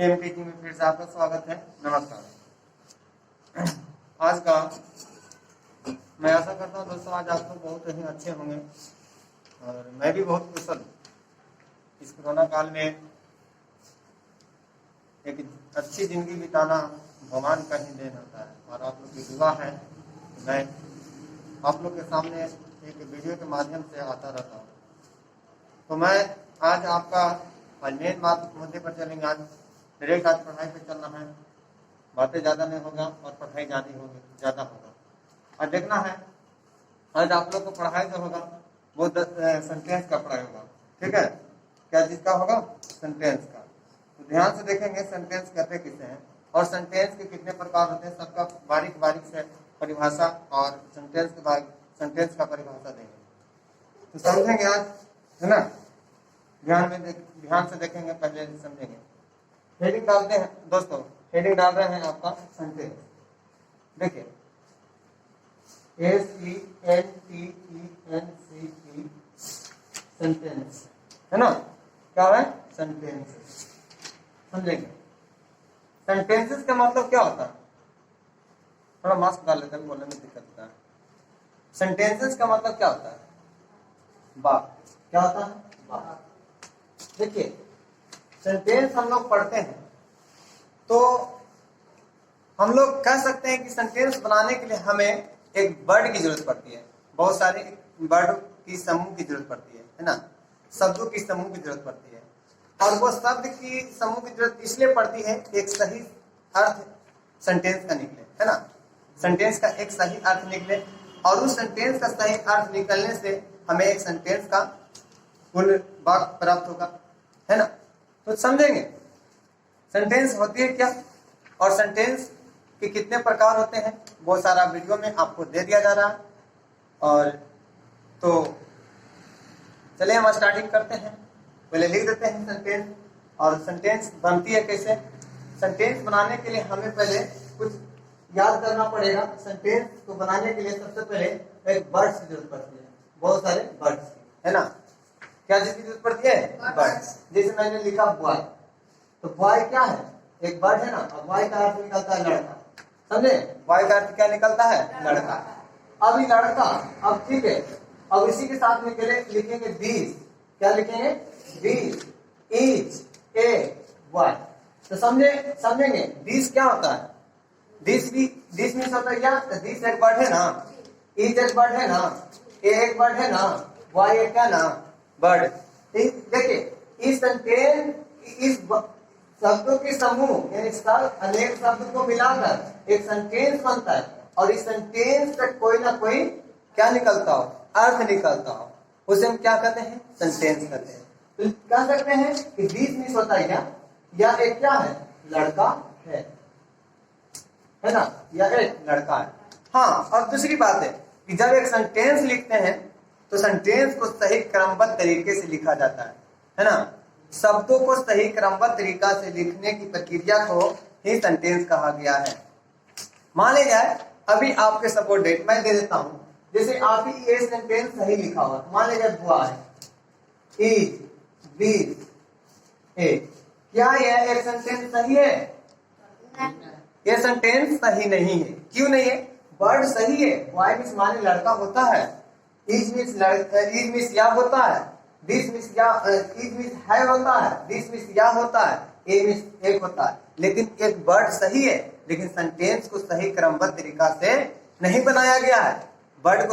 Am teaching में फिर से आपका स्वागत है। नमस्कार। आज का मैं आशा करता हूँ दोस्तों आज आप लोग बहुत ही अच्छे होंगे और मैं भी बहुत कुशल हूँ। इस कोरोना काल में एक अच्छी जिंदगी बिताना भगवान का ही देन होता है और आप लोग की दुआ है। मैं आप लोग के सामने एक वीडियो के माध्यम से आता रहता हूँ। तो मैं आज आपका मेन मुद्दे पर चलेंगे। आज डायरेक्ट आज पढ़ाई पे चलना है, बातें ज़्यादा नहीं होगा और पढ़ाई ज़्यादा होगा। और देखना है आज आप लोग को पढ़ाई जो होगा वो सेंटेंस का पढ़ाई होगा। ठीक है, क्या चीज़ का होगा? सेंटेंस का। तो ध्यान से देखेंगे सेंटेंस कहते किसे हैं और सेंटेंस के कितने प्रकार होते हैं, सबका बारीक बारीक से परिभाषा और सेंटेंस का परिभाषा देंगे तो समझेंगे आज, है ना। ध्यान से देखेंगे, पहले समझेंगे। हेडिंग डालते हैं दोस्तों, हेडिंग डाल रहे हैं आपका सेंटेंस। देखिए SENTENCE सेंटेंस, है ना। क्या है? सेंटेंस। समझेंगे सेंटेंसेस का मतलब क्या होता है। थोड़ा मास्क डाल लेते हैं, बोलने में दिक्कत होता है। सेंटेंसेस का मतलब क्या होता है? बात। क्या होता है? बात। देखिए सेंटेंस हम लोग पढ़ते हैं तो हम लोग कह सकते हैं कि सेंटेंस बनाने के लिए हमें एक वर्ड की जरूरत पड़ती है, बहुत सारे वर्ड की समूह की जरूरत पड़ती है ना, शब्दों की समूह की जरूरत पड़ती है। और वो शब्द की समूह की जरूरत इसलिए पड़ती है एक सही अर्थ सेंटेंस का निकले, है ना। सेंटेंस का एक सही अर्थ निकले और उस सेंटेंस का सही अर्थ निकलने से हमें एक सेंटेंस का पूर्ण वाक्य प्राप्त होगा, है ना। तो समझेंगे सेंटेंस होती है क्या और सेंटेंस के कितने प्रकार होते हैं, बहुत सारा वीडियो में आपको दे दिया जा रहा है। और तो चलिए हम स्टार्टिंग करते हैं। पहले लिख देते हैं सेंटेंस। और सेंटेंस बनती है कैसे? सेंटेंस बनाने के लिए हमें पहले कुछ याद करना पड़ेगा। सेंटेंस को बनाने के लिए सबसे पहले एक वर्ड्स की जरूरत पड़ती है, बहुत सारे वर्ड्स, है ना। क्या चीज की जरूरत पड़ती है? वर्ड्स। जैसे मैंने लिखा बॉय, तो बॉय क्या है? एक वर्ड है ना। और बॉय का अर्थ निकलता है लड़का, समझे। बॉय का अर्थ क्या निकलता है? लड़का। अब ये लड़का, अब ठीक है, अब इसी के साथ में लिखेंगे दीज। क्या लिखेंगे? These is a boy. तो समझेंगे दीज क्या होता है। दिस मीन्स होता है क्या? दिस एक वर्ड है ना, इज एक वर्ड है ना, ए एक वर्ड है ना, बॉय एक क्या ना वर्ड। देखिए इस सेंटेंस, इस शब्दों के समूह यानी अनेक शब्द को मिलाकर एक सेंटेंस बनता है और इस सेंटेंस से कोई ना कोई क्या निकलता हो, अर्थ निकलता हो, उसे हम क्या कहते हैं? सेंटेंस कहते हैं। तो कह सकते हैं कि दिस मीन्स होता है क्या? या एक क्या है? लड़का है ना, या एक लड़का है। हाँ, और दूसरी बात है कि जब एक सेंटेंस लिखते हैं तो सेंटेंस को सही क्रमबद्ध तरीके से लिखा जाता है ना। शब्दों को सही क्रमबद्ध तरीका से लिखने की प्रक्रिया को ही सेंटेंस कहा गया है। मान लीजिए अभी आपके सबऑर्डिनेट मैं दे देता हूं, जैसे आप ही ये सेंटेंस सही लिखा हुआ, मान लीजिए बॉय इज बीज ए, क्या यह एक सेंटेंस सही है? ये सेंटेंस सही नहीं है। क्यों नहीं है? वर्ड सही है, बॉय मीन्स माने लड़का होता है, इज मीन्स या होता है, दिस मीन्स या, इज मीन्स है होता है, दिस मीन्स या होता है, ए मीन्स एक होता है। लेकिन एक वर्ड सही है लेकिन सेंटेंस को सही क्रमबद्ध तरीका से नहीं बनाया गया है। वर्ड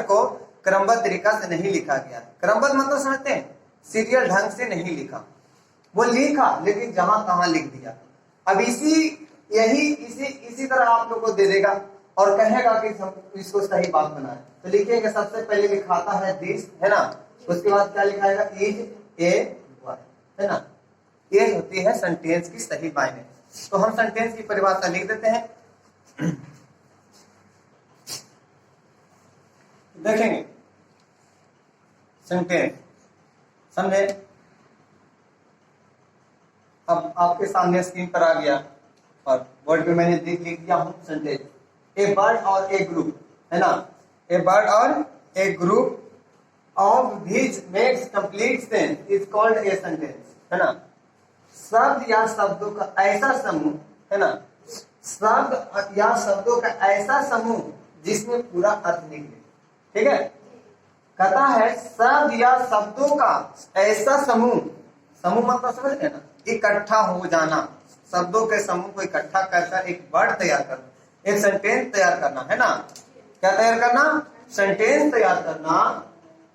को क्रमबद्ध तरीका से नहीं लिखा गया है। क्रमबद्ध मतलब समझते हैं? सीरियल ढंग से नहीं लिखा, वो लिखा लेकिन जहां तहां लिख दिया। अब इसी तरह आप लोग को दे देगा और कहेगा कि इसको सही बात बनाए। तो लिखेंगे सबसे पहले लिखाता है दिस, है ना, उसके बाद क्या लिखाएगा? इज ए बॉय, है ना। ये होती है सेंटेंस की सही मायने। तो हम सेंटेंस की परिभाषा लिख देते हैं। देखेंगे सेंटेंस, समझे। अब आपके सामने स्क्रीन पर आ गया और वर्ड पे मैंने लिख दिया हूं सेंटेंस। ए बर्ड और ए ग्रुप, है ना। ए बर्ड और a group of which makes complete sense is called a sentence, है ना। शब्द या शब्दों का ऐसा समूह, है ना, शब्द या शब्दों का ऐसा समूह जिसमें पूरा अर्थ निकले। ठीक है, कहता है शब्द या शब्दों का ऐसा समूह, समूह मतलब समझ गए ना, इकट्ठा हो जाना, शब्दों के समूह को इकट्ठा करकर एक वर्ड तैयार करना, एक सेंटेंस तैयार करना, है ना। क्या तैयार करना? सेंटेंस तैयार करना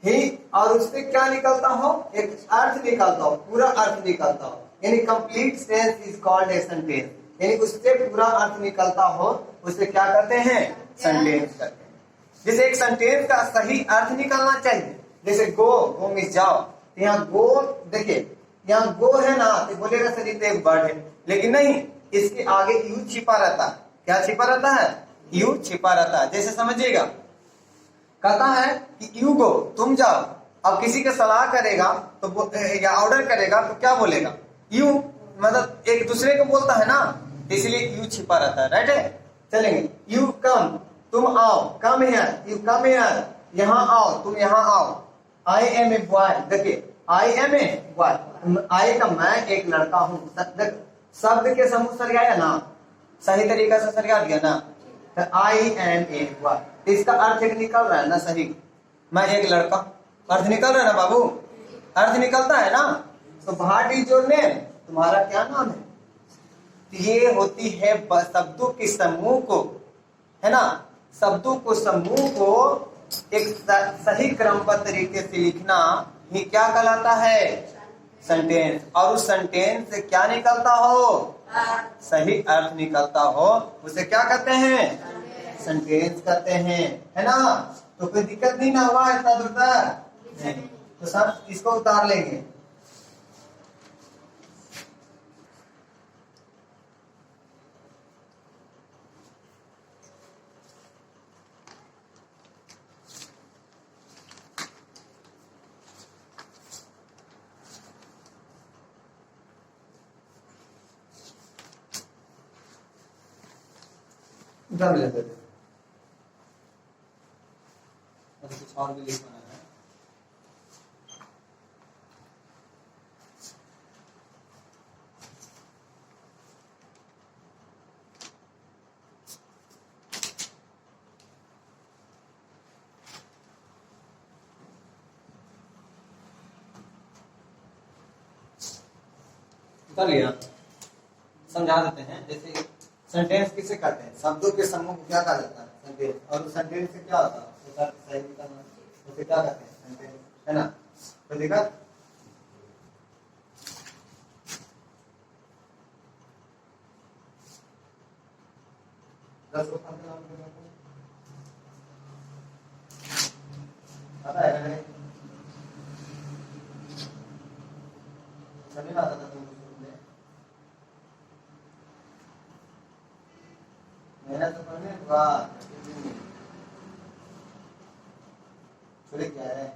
ही, और उससे क्या निकलता हो? एक अर्थ निकलता हो, पूरा अर्थ निकलता हो, यानी complete sense is called a sentence, यानी उससे पूरा अर्थ निकलता हो, उसे क्या कहते हैं? सेंटेंस कहते हैं। जैसे एक सेंटेंस का सही अर्थ निकलना चाहिए, जैसे गो मीन्स जाओ, यहाँ गो, देखिए यहाँ गो है ना, तो बोलेगा सर ये एक वर्ड है, लेकिन नहीं, इसके आगे यू छिपा रहता है। क्या छिपा रहता है? यू छिपा रहता है। जैसे समझिएगा, कहता है कि यू गो, तुम जाओ। अब किसी का सलाह करेगा तो या ऑर्डर करेगा तो क्या बोलेगा? यू, मतलब एक दूसरे को बोलता है ना, इसलिए यू छिपा रहता है। राइट है, चलेंगे। यू कम, तुम आओ, come here, you come here, यहाँ आओ, तुम यहाँ आओ। आई एम ए बॉय, देखिए आई एम ए बॉय, आई का मैं एक लड़का हूँ। शब्द के समूह सरियाया ना, सही तरीके से सरिया दिया ना, तो आई एम ए बॉय, इसका अर्थ एक निकल रहा है ना सही, मैं एक लड़का, अर्थ निकल रहा है ना बाबू, अर्थ निकलता है ना। तो व्हाट इज योर नेम, तुम्हारा क्या नाम है? ये होती है शब्दों के समूह को, है ना, शब्दों को समूह को एक सही क्रमबद्ध तरीके से लिखना ही क्या कहलाता है? सेंटेंस। और उस सेंटेंस से क्या निकलता हो? सही अर्थ निकलता हो, उसे क्या कहते हैं? सेंटेंस कहते हैं, है ना। तो कोई दिक्कत नहीं ना हुआ इतना दूर तक नहीं, तो सर इसको उतार लेंगे। उधर ले लेते, कुछ और भी लिखना है। कर लिया, समझा देते हैं। जैसे सेंटेंस किसे कहते हैं? शब्दों के समूह को क्या कहा जाता है? सेंटेंस। और उस सेंटेंस से क्या होता है? सही निकलना, उसे क्या कहते हैं? सेंटेंस, है ना। तो देखा, पता है ना, समझ में आता था तुमको? मेहनत तो करने के बाद छोड़े क्या है?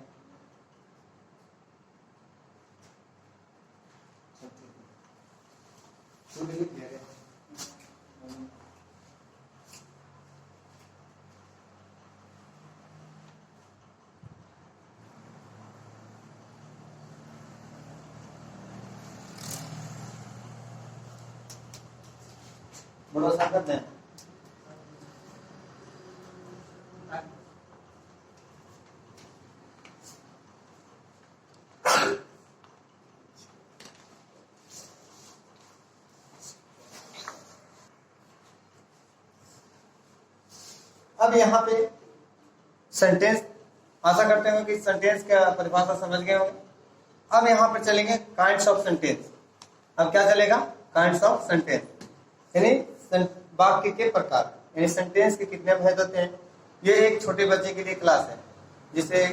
भरोसा कर दें। अब यहाँ पे सेंटेंस, आशा करते हैं कि सेंटेंस का परिभाषा समझ गए होंगे। अब यहाँ पे चलेंगे काइंड्स ऑफ सेंटेंस। अब क्या चलेगा? काइंड्स ऑफ सेंटेंस, यानी वाक्य के प्रकार, यानी सेंटेंस के कितने भेद होते हैं। ये एक छोटे बच्चे के लिए क्लास है, जिसे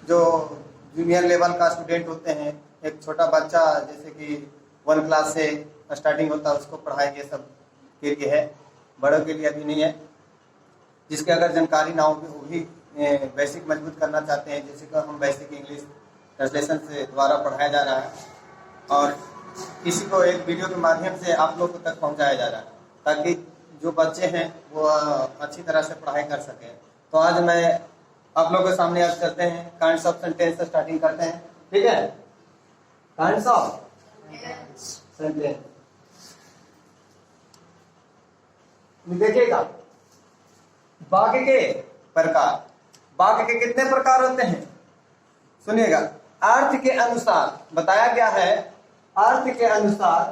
जो जूनियर लेवल का स्टूडेंट होते हैं, एक छोटा बच्चा जैसे कि 1 क्लास से स्टार्टिंग होता है, उसको पढ़ाई ये सब के लिए है, बड़ों के लिए अभी नहीं है। जिसके अगर जानकारी ना हो वो भी बेसिक मजबूत करना चाहते हैं, जैसे कि हम बेसिक इंग्लिश ट्रांसलेशन से द्वारा पढ़ाया जा रहा है, और किसी को एक वीडियो के माध्यम से आप लोगों तक पहुंचाया जा रहा है, ताकि जो बच्चे हैं वो अच्छी तरह से पढ़ाई कर सकें। तो आज मैं आप लोगों के सामने आज करते हैं काइंड्स ऑफ सेंटेंस से स्टार्टिंग करते हैं। ठीक है, काइंड्स ऑफ सेंटेंस। देखिएगा वाक्य के प्रकार, वाक्य के कितने प्रकार होते हैं सुनिएगा। अर्थ के अनुसार बताया गया है, अर्थ के अनुसार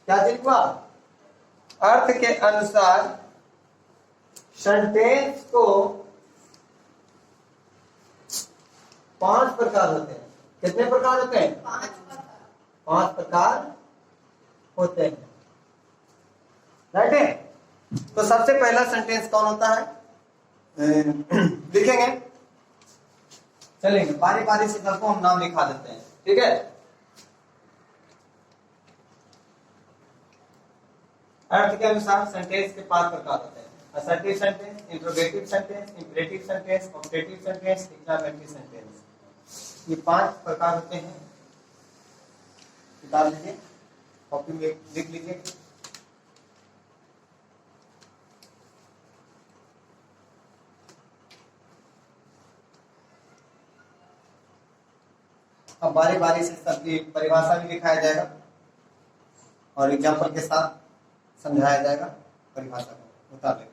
क्या चीज हुआ, अर्थ के अनुसार सेंटेंस को 5 प्रकार होते हैं। कितने प्रकार होते हैं? 5 प्रकार होते हैं। राइट है। तो सबसे पहला सेंटेंस कौन होता है लिखेंगे, चलेंगे बारी बारी से सबको हम नाम लिखा देते हैं, ठीक है। अर्थ के अनुसार सेंटेंस के 5 प्रकार होते हैं। Assertive sentence, interrogative sentence, imperative sentence, objective sentence, exclamatory sentence. ये 5 प्रकार होते हैं। निकाल लीजिए, कॉपी में लिख लीजिए। अब बारी बारी से सबकी परिभाषा भी लिखाया जाएगा और एग्जाम्पल के साथ समझाया जाएगा परिभाषा को मुताबिक।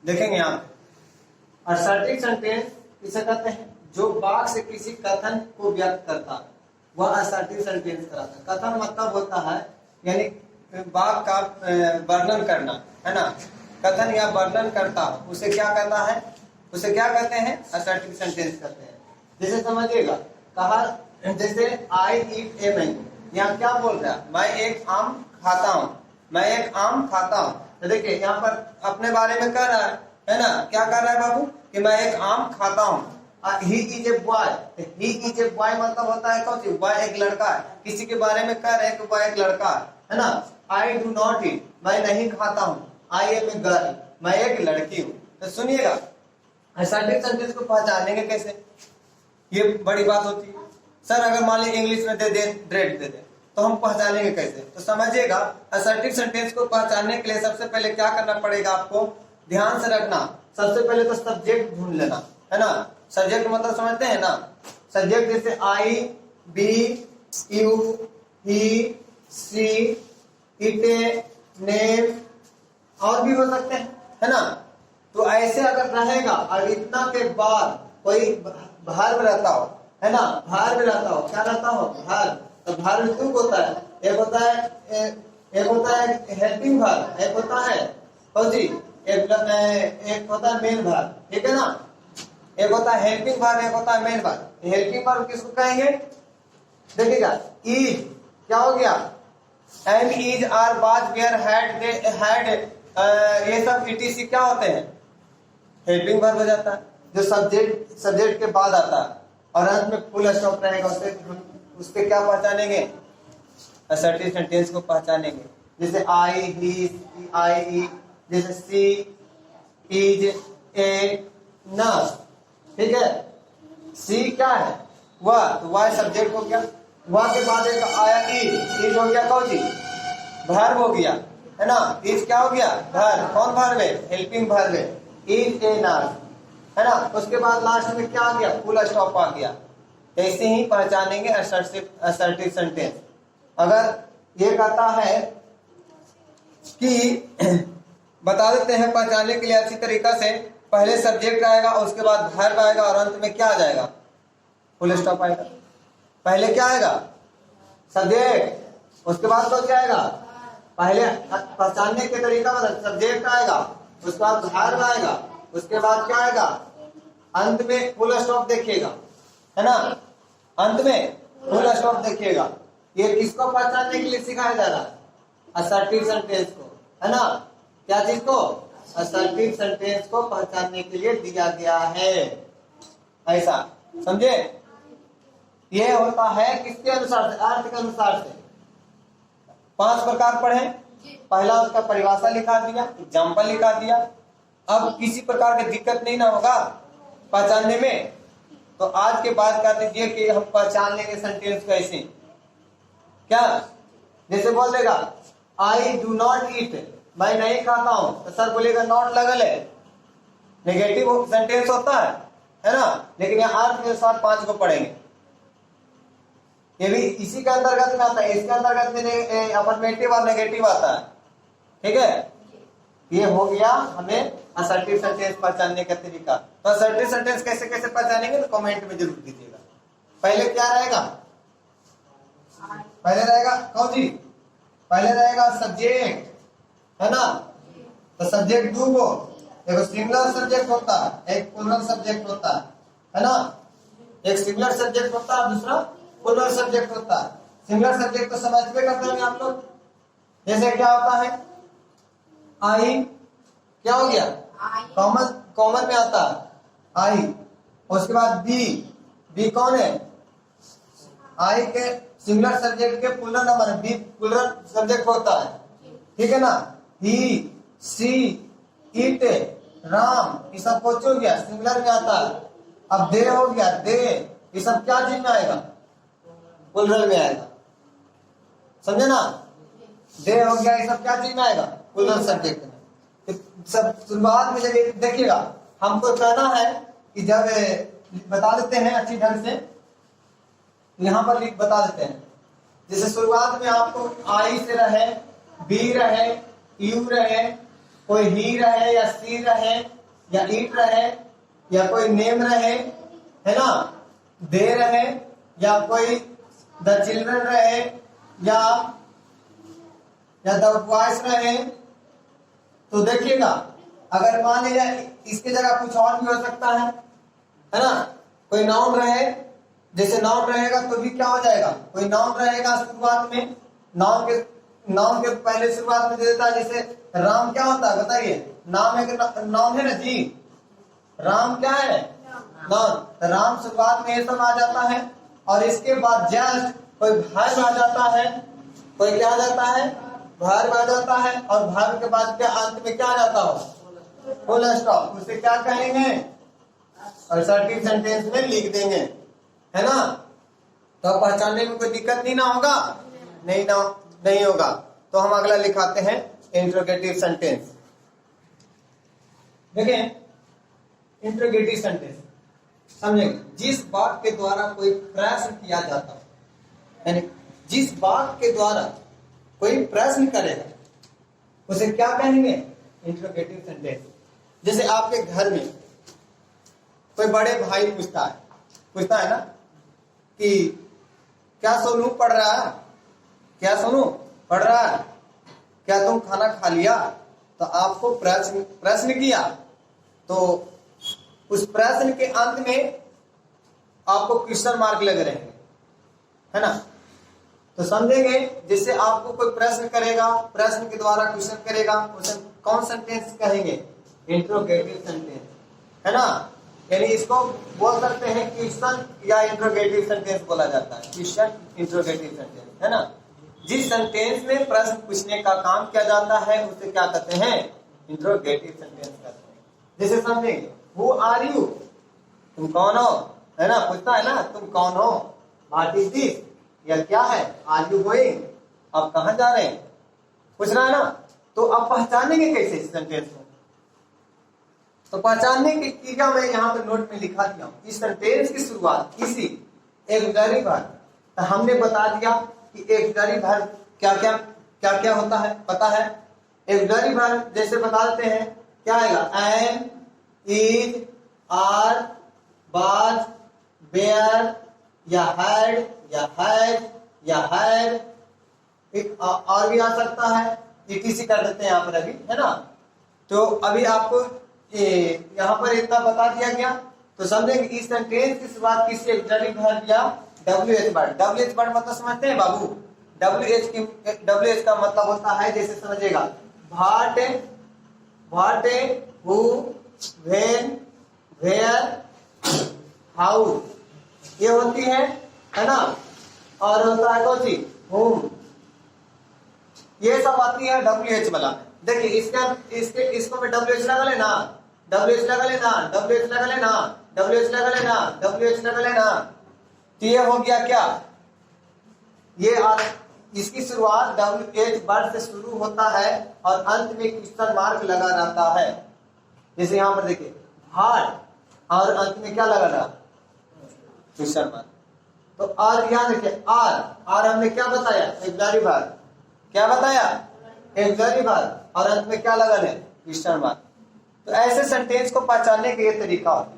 देखेंगे यहाँ पे असर्टिव सेंटेंस किसे कहते हैं, जो वाक्य से किसी कथन को व्यक्त करता है वह असर्टिव सेंटेंस कहलाता है। कथन मतलब होता है यानी वाक्य का वर्णन करना, है ना। कथन या वर्णन करता उसे क्या कहता है, उसे क्या कहते हैं, असर्टिव सेंटेंस कहते हैं। जैसे समझिएगा, कहा जैसे आई ईट ए मैंगो, यहाँ क्या बोल रहा है, मैं एक आम खाता हूँ, मैं एक आम खाता हूँ। तो देखिए यहाँ पर अपने बारे में कह रहा है ना, क्या कह रहा है बाबू कि मैं एक आम खाता हूँ। He is a boy, he is a boy मतलब होता है कौन सी, बॉय एक लड़का है। किसी के बारे में कह रहे हैं कि वह एक लड़का है ना। आई डू नॉट ईट, मैं नहीं खाता हूँ। आई एम ए गर्ल, मैं एक लड़की हूँ। तो सुनिएगा असर्टिव सेंटेंस को पहचानेंगे कैसे, ये बड़ी बात होती है। सर अगर मान लीजिए इंग्लिश में दे दे ड्रेड दे दे तो हम पहचानेंगे कैसे, तो समझिएगा असर्टिव सेंटेंस को पहचानने के लिए सबसे पहले क्या करना पड़ेगा आपको, ध्यान से रखना। सबसे पहले तो सब्जेक्ट ढूंढ लेना, है ना। सब्जेक्ट मतलब समझते हैं ना, सब्जेक्ट जैसे I, we, you, he, she, it, name और भी हो सकते हैं, है ना। तो ऐसे अगर रहेगा और इतना के बाद कोई वर्ब रहता हो, है ना, वर्ब रहता हो, क्या रहता हो, वर्ब। तो वर्ब टू होता है, एक होता है हेल्पिंग वर्ब, एक होता है जी एक होता है मेन वर्ब, ठीक है ना। एक होता है हेल्पिंग वर्ब, एक होता है मेन वर्ब। हेल्पिंग वर्ब किसको कहेंगे, देखिएगा इज क्या हो गया, am is are was were had they had, ये सब इटीसी क्या होते हैं, हेल्पिंग वर्ब हो जाता है। जो सब्जेक्ट के बाद आता है और अंत में फुल स्टॉप रहेगा, उसके क्या पहचानेंगे, असर्टिव सेंटेंस को पहचानेंगे। जैसे आई, ही, आई, जैसे सी, इज, ए, नर्स, ठीक है। सी क्या है, वह, तो वह सब्जेक्ट हो गया। वह के बाद एक आया इज हो गया कौन सी, वर्ब हो गया, है ना। इज क्या हो गया, वर्ब। कौन वर्ब है, हेल्पिंग वर्ब है, इज ए नर्स, है ना। उसके बाद लास्ट में क्या आ गया, फुल स्टॉप आ गया। ऐसे ही पहचानेंगे असर्टिव सेंटेंस। अगर ये कहता है कि बता देते हैं पहचानने के लिए अच्छी तरीका से, पहले सब्जेक्ट आएगा, उसके बाद वर्ब आएगा और अंत में क्या आ जाएगा, फुल स्टॉप आएगा। पहले क्या आएगा, सब्जेक्ट, उसके बाद तो क्या आएगा, पहले पहचानने के तरीका मतलब सब्जेक्ट आएगा, उसके बाद वर्ब आएगा, उसके बाद क्या आएगा, अंत में फुल स्टॉप देखिएगा, है ना। अंत में फुल स्टॉप देखिएगा। ये किसको पहचानने के लिए सिखाया जा रहा है, असर्टिव सेंटेंस को, है ना। क्या चीज को, असर्टिव सेंटेंस को पहचानने के लिए दिया गया है, ऐसा समझे। ये होता है किसके अनुसार से, अर्थ के अनुसार से। 5 प्रकार पढ़े, पहला उसका परिभाषा लिखा दिया, एग्जाम्पल लिखा दिया। अब किसी प्रकार की दिक्कत नहीं ना होगा पहचानने में, तो आज के बाद कह दीजिए कि हम पहचान लेंगे सेंटेंस कैसे। क्या, जैसे बोल देगा आई डू नॉट ईट, मैं नहीं खाता हूं, तो सर बोलेगा नॉट लगल है, नेगेटिव सेंटेंस होता है, है ना, लेकिन यहाँ अर्थ के साथ 5 को पढ़ेंगे। ये भी इसी के अंतर्गत में आता है, इसके अंतर्गत में अफर्मेटिव और नेगेटिव आता है। ठीक है, ये हो गया हमें असर्टिव सेंटेंस पहचानने का तरीका। तो असर्टिव सेंटेंस कैसे कैसे पहचानेंगे तो कमेंट में जरूर दीजिएगा। पहले क्या रहेगा, पहले रहेगा कौन जी, पहले रहेगा सब्जेक्ट, है ना। तो सब्जेक्ट दो को, एक सिंगुलर सब्जेक्ट होता है, एक प्लूरल सब्जेक्ट होता है ना। एक सिंगुलर सब्जेक्ट होता है, दूसरा प्लूरल सब्जेक्ट होता है। सिंगुलर सब्जेक्ट तो समझते करते हैं आप लोग, जैसे क्या होता है, आई क्या हो गया, कॉमन में आता है आई। उसके बाद बी कौन है, आई के सिंगुलर सब्जेक्ट के प्लूरल नंबर है, बी प्लूरल सब्जेक्ट होता है। ठीक है ना। ही, सी, इट, राम, ये सब कुछ हो गया सिंगुलर में आता है। अब दे हो गया, दे, ये सब क्या चीज में आएगा, प्लूरल में आएगा, समझे ना। दे हो गया, ये सब क्या चीज में आएगा, प्लूरल सब्जेक्ट में। सब शुरुआत में जब देखिएगा, हमको कहना है कि जब बता देते हैं अच्छी ढंग से, यहाँ पर बता देते हैं। जैसे शुरुआत में आपको आई से रहे, बी रहे, यू रहे, कोई ही रहे या सी रहे या इट रहे या कोई नेम रहे, है ना, दे रहे या कोई द चिल्ड्रन रहे या द बॉयज रहे। तो देखिएगा, अगर मान लीजिए इसके जगह कुछ और भी हो सकता है ना। कोई नाउन रहे, जैसे नाउन रहेगा तो भी क्या हो जाएगा, कोई नाउन रहेगा शुरुआत में, नाउन के पहले शुरुआत में दे देता है। जैसे राम क्या होता है बताइए, नाम है, नाउन है ना जी, राम क्या है, नाउन। राम शुरुआत में ये सब आ जाता है, और इसके बाद जस्ट कोई वर्ब आ जाता है, कोई क्या आ जाता है, वर्ब आ जाता है, और वर्ब के बाद के अंत में क्या आ जाता हो, फुल स्टॉप। उसे क्या कहेंगे, असर्टिव सेंटेंस में लिख देंगे, है ना। तो पहचानने में कोई दिक्कत नहीं ना होगा, नहीं होगा। तो हम अगला लिखाते हैं इंट्रोगेटिव सेंटेंस। देखें, इंट्रोगेटिव सेंटेंस समझेंगे, जिस वाक्य के द्वारा कोई प्रश्न किया जाता है, यानी जिस वाक्य के द्वारा कोई प्रश्न करेगा उसे क्या कहेंगे, इंट्रोगेटिव सेंटेंस। जैसे आपके घर में कोई बड़े भाई पूछता है ना कि क्या सोनू पढ़ रहा है, क्या सोनू पढ़ रहा है, क्या तुम खाना खा लिया। तो आपको प्रश्न किया, तो उस प्रश्न के अंत में आपको क्वेश्चन मार्क लग रहे हैं, है ना। तो समझेंगे, जिससे आपको कोई प्रश्न करेगा, प्रश्न के द्वारा क्वेश्चन करेगा, उसे कौन सेंटेंस कहेंगे, इंट्रोगेटिव सेंटेंस, है ना। यानी इसको बोल सकते हैं क्वेश्चन या इंट्रोगेटिव सेंटेंस बोला जाता है, क्वेश्चन इंट्रोगेटिव सेंटेंस, है ना। जिस सेंटेंस में प्रश्न पूछने का काम किया जाता है उसे क्या कहते हैं, इंट्रोगेटिव सेंटेंस कहते हैं। जैसे समझेंगे, हु आर यू, तुम कौन हो, है ना, पूछता है ना तुम कौन हो, व्हाट इज दिस, यह क्या है, आर यू गोइंग, आप कहां जा रहे हैं, पूछ रहा है ना। तो आप पहचानेंगे कैसे इस सेंटेंस को, तो पहचानने की क्रिया मैं यहाँ पे नोट में लिखा दिया हूँ। इस सेंटेंस की शुरुआत किसी ऑक्सिलरी वर्ब, तो हमने बता दिया कि ऑक्सिलरी वर्ब क्या क्या होता है, पता है। ऑक्सिलरी वर्ब जैसे बता देते हैं, क्या आएगा, am, is, are, was, were, या हैड, या हैज, या हैव, एक और भी आ सकता है, etc कर देते हैं यहाँ पर अभी, है ना। तो अभी आपको यहाँ पर इतना बता दिया गया। तो समझेंगे इस सेंटेंस की शुरुआत किसी ऑक्सिलरी वर्ब या WH वर्ड। WH वर्ड मतलब समझते हैं बाबू, WH का मतलब होता है, जैसे समझिएगा, what, who, when, where, how, ये होती है ना। और होता है कौन सी, whom, ये सब आती है WH वाला। देखिए इसको मैं WH लगा लेना, WH लगा लेना, WH लगा लेना, WH लगा लेना, WH लगा लेना। तो ये हो गया क्या, ये इसकी शुरुआत WH वर्ड से शुरू होता है और अंत में क्वेश्चन मार्क लगा रहता है। जैसे यहाँ पर देखिए, हार्ट, और अंत में क्या लगाना, क्वेश्चन मार्क। तो आर याद रखिए, आर हमने क्या बताया, एक्सक्लेमेटरी वर्ब। क्या बताया, एक्सक्लेमेटरी वर्ब, और अंत में क्या लगाना है, क्वेश्चन मार्क। तो ऐसे सेंटेंस को पहचानने का ये तरीका होता है,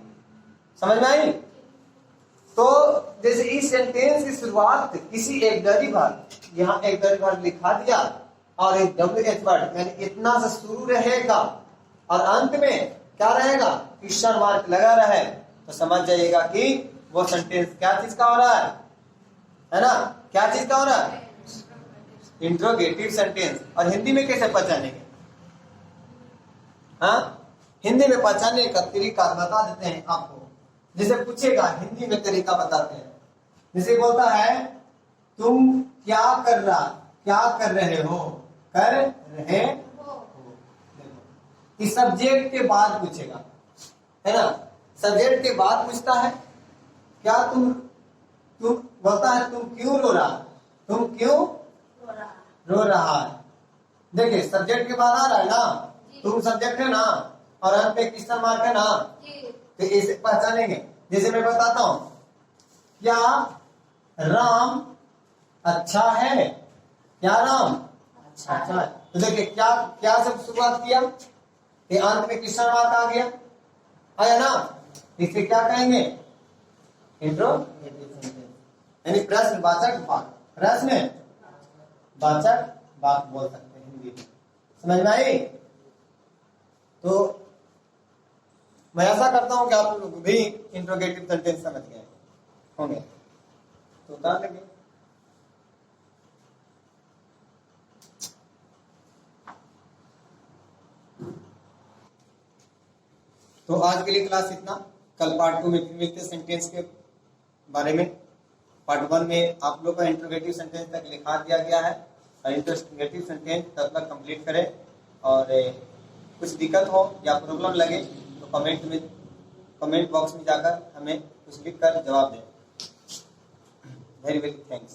समझ में आई। तो जैसे इस सेंटेंस की शुरुआत किसी एक्सक्लेमेटरी वर्ब, यहाँ एक्सक्लेमेटरी वर्ब लिखा दिया और एक WH वर्ड यानी इतना से शुरू रहेगा और अंत में क्या रहेगा, क्वेश्चन मार्क लगा रहे, तो समझ जाइएगा कि वो सेंटेंस क्या चीज का हो रहा है ना, क्या चीज का हो रहा है, इंट्रोगेटिव सेंटेंस। और हिंदी में कैसे पहचानेंगे, हाँ हिंदी में पहचानने का तरीका बता देते हैं आपको। जैसे पूछेगा हिंदी में तरीका बताते हैं, जैसे बोलता है तुम क्या कर रहे हो, कर रहे हो। इस सब्जेक्ट के बाद पूछेगा, है ना, सब्जेक्ट के बाद पूछता है क्या तुम बोलता है तुम क्यों रो रहा, तुम क्यों रो रहा है। देखिए सब्जेक्ट के बाद आ रहा है ना, तुम सब्जेक्ट है ना, और अंत में क्वेश्चन मार्क है ना, तो इसे पहचानेंगे। जैसे मैं बताता हूं, क्या राम अच्छा है, क्या राम अच्छा है। तो देखिए क्या से शुरुआत किया, ये अंत में क्वेश्चन मार्क आ गया, आया ना, इसे क्या कहेंगे, इंट्रोगेटिव सेंटेंस यानी प्रश्नवाचक वाक्य, प्रश्नवाचक वाक्य बोल सकते हैं हिंदी में, समझ में आई। तो मैं ऐसा करता हूं कि आप लोग भी इंट्रोगेटिव सेंटेंस समझ गए होंगे, तो ध्यान रखिए। तो आज के लिए क्लास इतना, कल पार्ट 2 में फिर मिलते हैं सेंटेंस के बारे में। पार्ट 1 में आप लोग का इंट्रोगेटिव सेंटेंस तक लिखा दिया गया है, और इंट्रोगेटिव सेंटेंस तब तक कंप्लीट करें। और कुछ दिक्कत हो या प्रॉब्लम लगे तो कमेंट बॉक्स में जाकर हमें कुछ लिख कर जवाब दें। Very very thanks.